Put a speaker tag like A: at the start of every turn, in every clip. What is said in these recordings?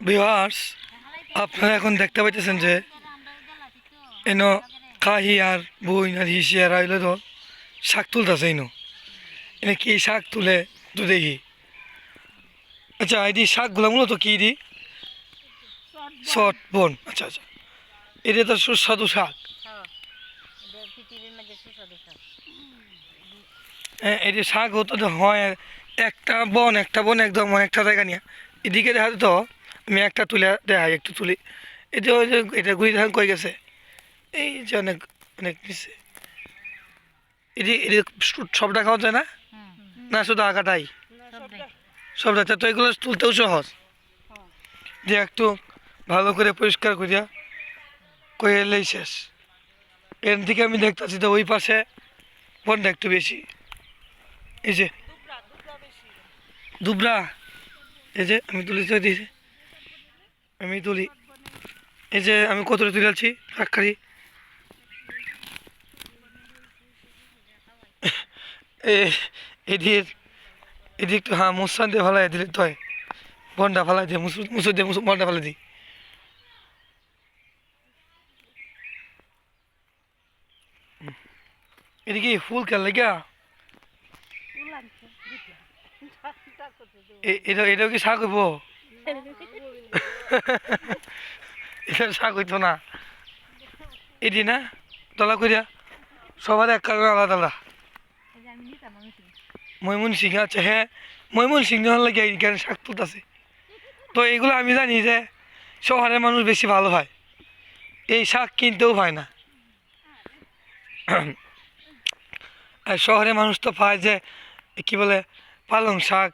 A: Viewers, আপনারা এখন দেখতে পাইতেছেন যে এনো কাহি আর বই আর হিসি আর আইলে তো শাক তুলতেছে এনে কি শাক তুলে তো দেখি। আচ্ছা, এটি শাকগুলো মূলত কি দি শর্ট বন। আচ্ছা আচ্ছা, এটা তো সুস্বাদু শাক। হ্যাঁ, এই যে শাক হতো তো হয় একটা বন একদম অনেকটা জায়গা নিয়ে। এদিকে দেখা তো আমি একটা তুলে দেখাই, একটু তুলি। এই যে ওই যে এটা ঘুরি ধান কই গেছে, এই যে অনেক অনেক নিচে। এটি এটি সবটা খাওয়া যায় না, না শুধু আগাটাই সবটা? তো এগুলো তুলতেও সহজ, যে একটু ভালো করে পরিষ্কার করিয়া করে এলেই শেষ। এর থেকে আমি দেখতেছি তো ওই পাশে বনটা একটু বেশি। এই যে দুবরা, এই যে আমি তুলি দিয়েছি, আমি তুলি। এই যে আমি কতটা তুলেছি শাকখারি। এদিকে এদিকে একটু হ্যাঁ মুসান দিয়ে ভালাই দিলে তো হয়, বনটা ফালাই দিয়ে মুসুর দিয়ে বনটা ফালাই দিই। এদিকে ফুল খেল লাগা, এটাও কি শাক হইব? এটা শাক হইতো না এটি না, তলা করিয়া সবার এক কারণে আলাদা আলাদা। ময়মন সিং, আচ্ছা হ্যাঁ, ময়মন সিং যখন লাগে এইখানে শাক তুলতেছে। তো এইগুলো আমি জানি যে শহরের মানুষ বেশি ভালো হয়, এই শাক কিনতেও পায় না। আর শহরের মানুষ তো পায় যে কি বলে পালং শাক,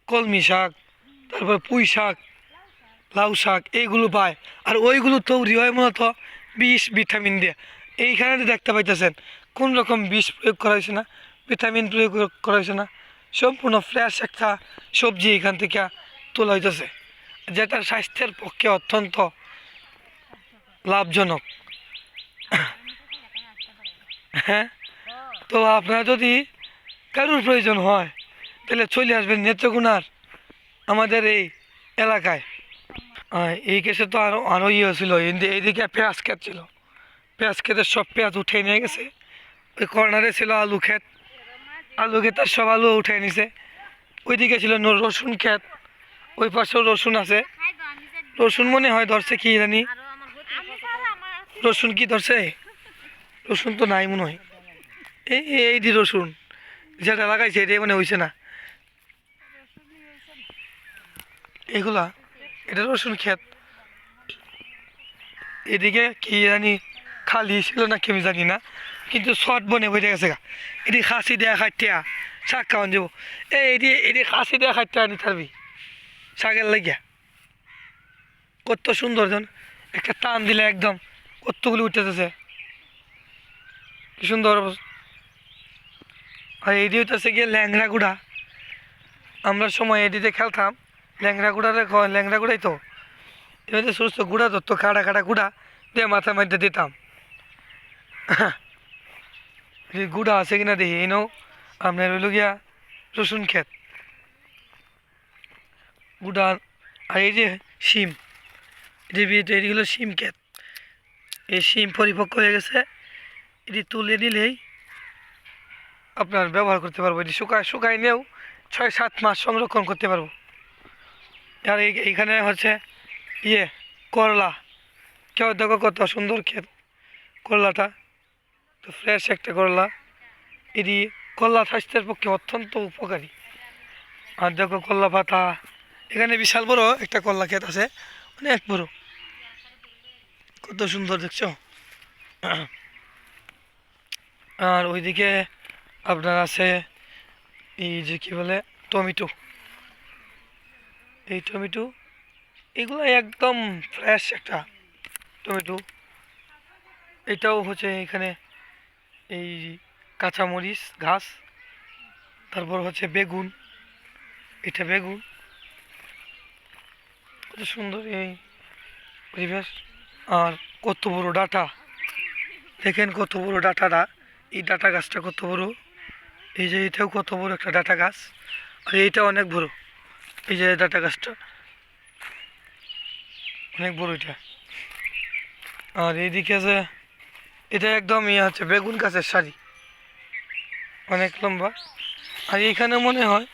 A: কলমি শাক, তারপর পুঁই শাক, লাউ শাক, এইগুলো পায়। আর ওইগুলো তৈরি হয় মূলত বিষ ভিটামিন দিয়ে। এইখানে যে দেখতে পাইতেছেন কোন রকম বিষ প্রয়োগ করা হয়েছে না, ভিটামিন প্রয়োগ করা হয়েছে না, সম্পূর্ণ ফ্রেশ একটা সবজি এখান থেকে তোলা হইতেছে, যেটা স্বাস্থ্যের পক্ষে অত্যন্ত লাভজনক। হ্যাঁ, তো আপনার যদি কারোর প্রয়োজন হয় তাহলে চলে আসবেন নেত্রকোনার আমাদের এই এলাকায়। এই কেসে তো আরও ইয়ে ছিল, এইদিকে পেঁয়াজ ক্ষেত ছিল, পেঁয়াজ ক্ষেতের সব পেঁয়াজ উঠে নিয়ে গেছে। ওই কর্নারে ছিল আলু ক্ষেত, আলু ক্ষেতের সব আলু উঠে নিছে। ওইদিকে ছিল রসুন ক্ষেত, ওই পাশেও রসুন আছে। রসুন মনে হয় ধরছে কি জানি, রসুন কি ধরছে, রসুন তো নাই মনে হয়। এই এই দি রসুন যেটা লাগাইছে এটাই মানে হয়েছে না এগুলা, এটা রসুন ক্ষেত। এদিকে কি জানি খালি ছিল না কি আমি জানি না, কিন্তু শর্ট বনে বসে গেছে গা। এটি খাসি দেয়া খাইটিয়া শাক খাওয়ান যাবো। এটি খাসি দেয়া খাইটিয়া আনি থাকবি শাকের লাগিয়া। কত সুন্দর জন, একটা টান দিলে একদম কতগুলি উঠতেছে, কি সুন্দর অবস্থা। আর এটি হইতেছে গিয়ে ল্যাংড়া গুড়া। আমরা সময় এটিতে খেলতাম, ল্যাংড়া গুড়ারে ল্যাংড়া গুড়াই তো এমনিতে সুস্থ গুঁড়া ধরতো, খাড়া খাড়া গুঁড়া দিয়ে মাথা মারতে দিতাম। গুঁড়া আছে কিনা দেখি এনেও আপনার হইল গিয়া রসুন ক্ষেত গুঁড়া। আর এই যে শিম, এটিগুলো শিম ক্ষেত। এই শিম পরিপক্ক হয়ে গেছে, এটি তুলে নিলেই আপনার ব্যবহার করতে পারবো। এটি শুকায় নিয়েও 6-7 মাস সংরক্ষণ করতে পারবো। আর এইখানে হচ্ছে ইয়ে করলা, কেউ দেখো কত সুন্দর ক্ষেত করলাটা, তো ফ্রেশ একটা করলা। এটি করলা স্বাস্থ্যের পক্ষে অত্যন্ত উপকারী। আর দেখো করলা পাতা, এখানে বিশাল বড় একটা করলা ক্ষেত আছে, অনেক বড়, কত সুন্দর দেখছো। আর ওইদিকে আপনার আছে এই যে কি বলে টমেটো, এই টমেটো এগুলো একদম ফ্রেশ একটা টমেটো। এটাও হচ্ছে এখানে এই কাঁচামরিচ ঘাস, তারপর হচ্ছে বেগুন, এটা বেগুন, কত সুন্দর এই পরিবেশ। আর কত বড় ডাটা, দেখেন কত বড় ডাটাটা, এই ডাটা গাছটা কত বড়। এই যে এটাও কত বড় একটা ডাটা গাছ, আর এইটা অনেক বড়, এই যে ডাটা গাছটা। অনেক বড় এটা। আর এইদিকে যে এটা একদম ইয়ে হচ্ছে বেগুন গাছের সারি, অনেক লম্বা। আর এইখানে মনে হয়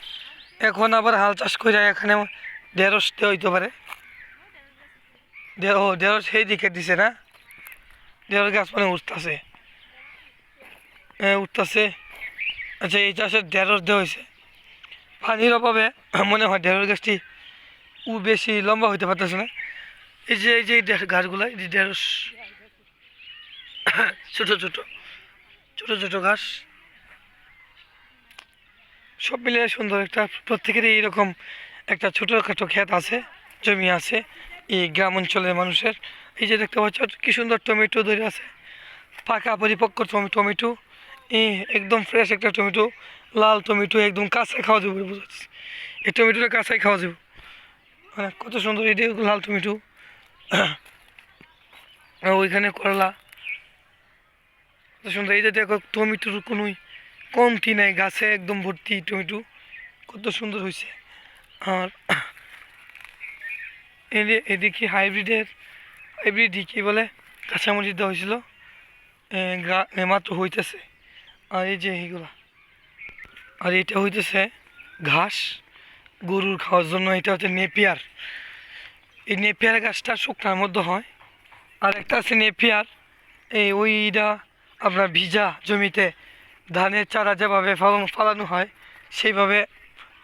A: এখন আবার হাল চাষ করে এখানে ঢেঁড়স দেওয়া হইতে পারে। ঢেঁড়স সেই দিকে দিছে না, ঢেঁড়স গাছ মানে উঠতেছে, উঠতেছে। আচ্ছা, এই চাষের ঢেঁড়স দেওয়া হয়েছে। পানির অভাবে মনে হয় ঢেঁড়স গাছটি বেশি লম্বা হইতে পারতেছে না। এই যে ঘাসগুলা, এই যে ঢেঁড়স ছোট ছোট ছোট ছোট ঘাস, সব মিলিয়ে সুন্দর একটা, প্রত্যেকেরই এইরকম একটা ছোটোখাটো ক্ষেত আছে, জমি আছে এই গ্রাম অঞ্চলের মানুষের। এই যে দেখতে পাচ্ছ কি সুন্দর টমেটো ধরে আছে, পাকা পরিপক্ক টমেটো, একদম ফ্রেশ একটা টমেটো, লাল টমেটো, একদম কাঁচাই খাওয়া যাবে বলে বোঝাচ্ছি। এই টমেটোটা কাঁচাই খাওয়া যাবে, হ্যাঁ কত সুন্দর। এটি লাল টমেটো। আর ওইখানে করলা, কত সুন্দর। এই যে দেখো টমেটোর কোনোই কমতি নাই, গাছে একদম ভর্তি টমেটো, কত সুন্দর হয়েছে। আর এদিকে হাইব্রিড কী বলে কাঁচামরিচ দেওয়া হয়েছিল, মাত্র হইতেছে। আর এই যে এইগুলা, আর এটা হইতেছে ঘাস গরুর খাওয়ার জন্য। এটা হচ্ছে নেপিয়ার। এই নেপিয়ার গাছটা শুকনার মধ্যে হয়। আর একটা আছে নেপিয়ার, ওইটা আপনার ভিজা জমিতে ধানের চারা যেভাবে ফালানো হয় সেইভাবে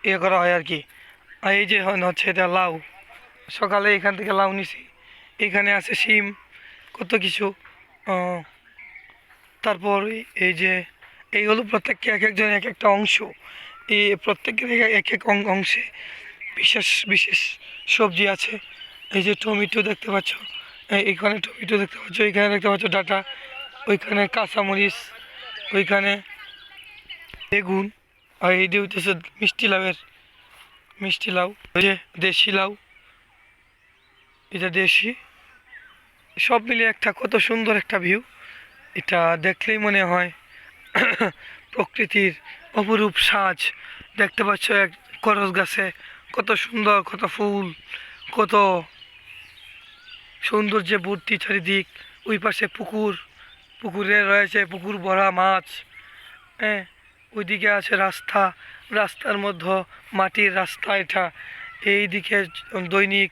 A: ইয়ে করা হয় আর কি। আর এই যে হচ্ছে এটা লাউ, সকালে এখান থেকে লাউ নিছি। এখানে আছে শিম, কত কিছু। তারপর এই যে এইগুলো প্রত্যেককে এক একজনের এক একটা অংশ, এই প্রত্যেকের এক এক অংশে বিশেষ বিশেষ সবজি আছে। এই যে টমেটো দেখতে পাচ্ছ, এইখানে টমেটো দেখতে পাচ্ছ, এইখানে দেখতে পাচ্ছ ডাঁটা, ওইখানে কাঁচামরিচ, ওইখানে বেগুন। আর এই দিয়ে হইতেছে মিষ্টি লাউ, ওই যে দেশি লাউ, এটা দেশি। সব মিলিয়ে একটা কত সুন্দর একটা ভিউ। এটা দেখলেই মনে হয় প্রকৃতির অপরূপ সাজ। দেখতে পাচ্ছ এক করস গাছে কত সুন্দর, কত ফুল, কত সৌন্দর্যে ভর্তি চারিদিক। ওই পাশে পুকুরে রয়েছে পুকুর ভরা মাছ। হ্যাঁ, ওইদিকে আছে রাস্তার মধ্যে মাটির রাস্তা এটা। এই দিকে দৈনিক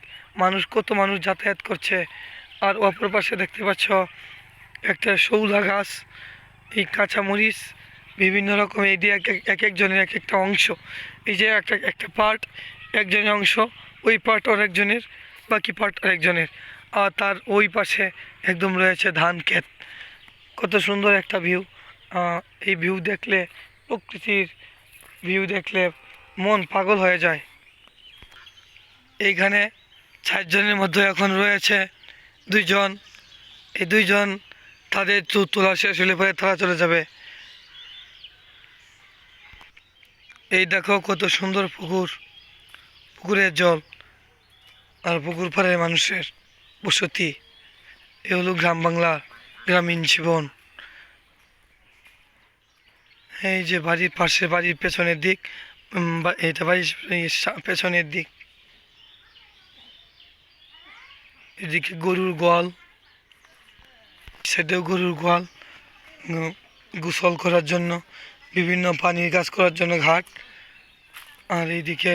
A: কত মানুষ যাতায়াত করছে। আর অপর পাশে দেখতে পাচ্ছ একটা শৌলা গাছ, এই কাঁচামরিচ, বিভিন্ন রকম। এই দিয়ে এক একজনের এক একটা অংশ। এই যে একটা পার্ট একজনের অংশ, ওই পার্ট আরেকজনের, বাকি পার্ট আরেকজনের। আর তার ওই পাশে একদম রয়েছে ধান ক্ষেত। কত সুন্দর একটা ভিউ। এই ভিউ দেখলে, প্রকৃতির ভিউ দেখলে মন পাগল হয়ে যায়। এইখানে 4 জনের মধ্যে এখন রয়েছে 2 জন। এই 2 জন তাদের তোলা শেষ হলে পরে তারা চলে যাবে। এই দেখো কত সুন্দর পুকুরের জল, আর পুকুর পাড়ের মানুষের বসতি। এ হলো গ্রাম বাংলা, গ্রামীণ জীবন। এই যে বাড়ির পাশে, বাড়ির পেছনের দিক, এটা বাড়ির পেছনের দিক। এদিকে গরুর গোয়াল, সাইডেও গরুর গোয়াল, গোসল করার জন্য, বিভিন্ন পানির কাজ করার জন্য ঘাট। আর এইদিকে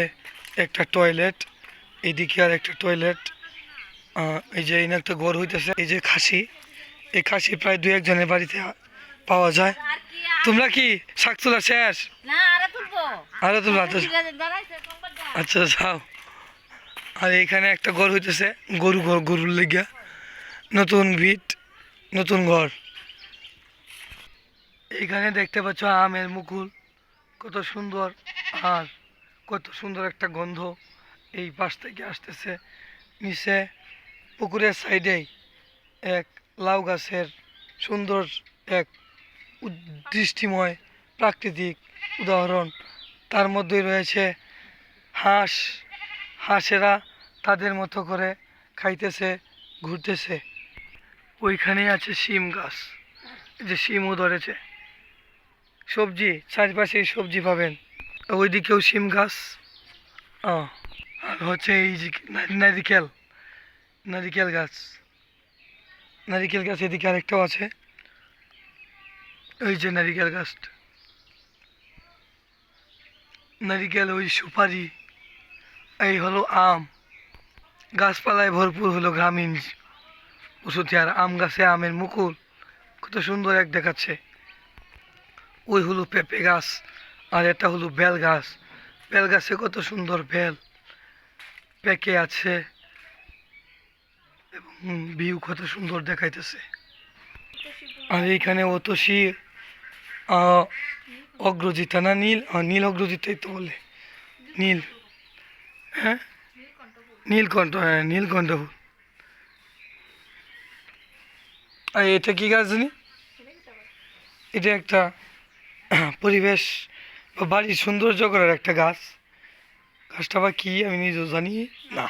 A: একটা টয়লেট, এইদিকে আর একটা টয়লেট। এই যে এনে একটা ঘর হইতেছে। এই যে খাসি, এই খাসি প্রায় 2-1 জনের বাড়িতে পাওয়া যায়। তোমরা কি শাক তোলা শেষ? আরো তুলবা? আচ্ছা যাও। আর এইখানে একটা ঘর হইতেছে, গরুর লেগা নতুন ভিট, নতুন ঘর। এইখানে দেখতে পাচ্ছ আমের মুকুল, কত সুন্দর। আর কত সুন্দর একটা গন্ধ এই পাশ থেকে আসতেছে। নিচে পুকুরের সাইডেই এক লাউ গাছের সুন্দর এক দৃষ্টিময় প্রাকৃতিক উদাহরণ। তার মধ্যে রয়েছে হাঁসেরা তাদের মতো করে খাইতেছে, ঘুরতেছে। ওইখানে আছে শিম গাছ, এই যে শিমও ধরেছে। সবজি, চারপাশে সবজি পাবেন। ওইদিকেও শিম গাছ। আর হচ্ছে এই যে নারিকেল, নারিকেল গাছ, নারিকেল গাছ এদিকে আরেকটাও আছে। ওই যে নারিকেল গাছটা, নারিকেল, ওই সুপারি, এই হলো আম। গাছপালায় ভরপুর হলো গ্রামীণ বসতি। আর আম গাছে আমের মুকুল কত সুন্দর এক দেখাচ্ছে। ওই হলো পেঁপে গাছ, আর এটা হলো বেল গাছ। বেল গাছে কত সুন্দর বেল পেকে আছে, এবং ভিউ কত সুন্দর দেখাইতেছে। আর এইখানে অতসী অগ্রজিতা না নীল, নীল অগ্রজিতাই তো বলে, নীল, হ্যাঁ নীলকণ্ঠ, হ্যাঁ নীলকণ্ঠ ফুল। আর এটা কি গাছ জানি? এটা একটা পরিবেশ বা বাড়ির সৌন্দর্য করার একটা গাছ। গাছটা বা কি আমি নিজেও জানি না।